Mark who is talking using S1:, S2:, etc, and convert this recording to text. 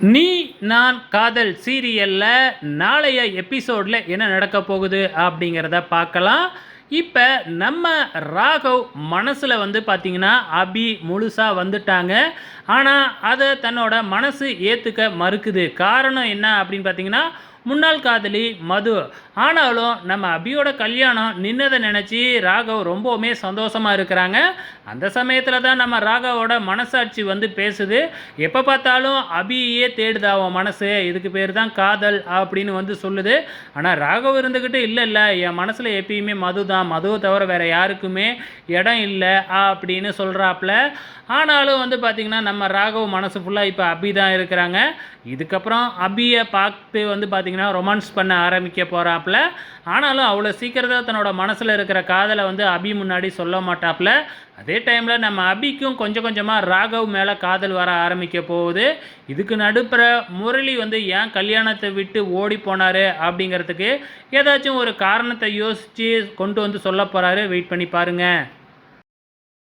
S1: நீ நான் காதல் சீரியல்ல நாளைய எபிசோட்ல என்ன நடக்க போகுது அப்படிங்கிறத பார்க்கலாம். இப்போ நம்ம ராகவ் மனசில் வந்து பார்த்திங்கன்னா அபி முழுசாக வந்துட்டாங்க. ஆனால் அதை தன்னோட மனசு ஏற்றுக்க மறுக்குது. காரணம் என்ன அப்படின்னு பார்த்தீங்கன்னா, முன்னாள் காதலி மது. ஆனாலும் நம்ம அபியோட கல்யாணம் நின்னதை நினச்சி ராகவ் ரொம்பவுமே சந்தோஷமாக இருக்கிறாங்க. அந்த சமயத்தில் தான் நம்ம ராகவோட மனசாட்சி வந்து பேசுது. எப்போ பார்த்தாலும் அபியே தேடுதா அவன் மனசு, இதுக்கு பேர் தான் காதல் அப்படின்னு வந்து சொல்லுது. ஆனால் ராகவ் இருந்துக்கிட்டு இல்லை இல்லை, என் மனசில் எப்பயுமே மது தான், மதுவை தவிர வேறு யாருக்குமே இடம் இல்லை அப்படின்னு சொல்கிறாப்புல. ஆனாலும் வந்து பார்த்திங்கன்னா நம்ம ராகவ் மனசு ஃபுல்லாக இப்போ அபி தான் இருக்கிறாங்க. இதுக்கப்புறம் அபியை பார்த்து வந்து பார்த்திங்கன்னா ரொமான்ஸ் பண்ண ஆரம்பிக்க போகிறாப்புல. ஆனாலும் அவ்வளோ சீக்கிரத்தில் தன்னோட மனசில் இருக்கிற காதலை வந்து அபி முன்னாடி சொல்ல மாட்டாப்புல. அதே டைமில் நம்ம அபிக்கும் கொஞ்சம் கொஞ்சமாக ராகவ் மேலே காதல் வர ஆரம்பிக்க போகுது. இதுக்கு நடுப்புற முரளி வந்து ஏன் கல்யாணத்தை விட்டு ஓடி போனார் அப்படிங்கிறதுக்கு ஏதாச்சும் ஒரு காரணத்தை யோசித்து கொண்டு வந்து சொல்ல போகிறாரு. வெயிட் பண்ணி பாருங்கள்.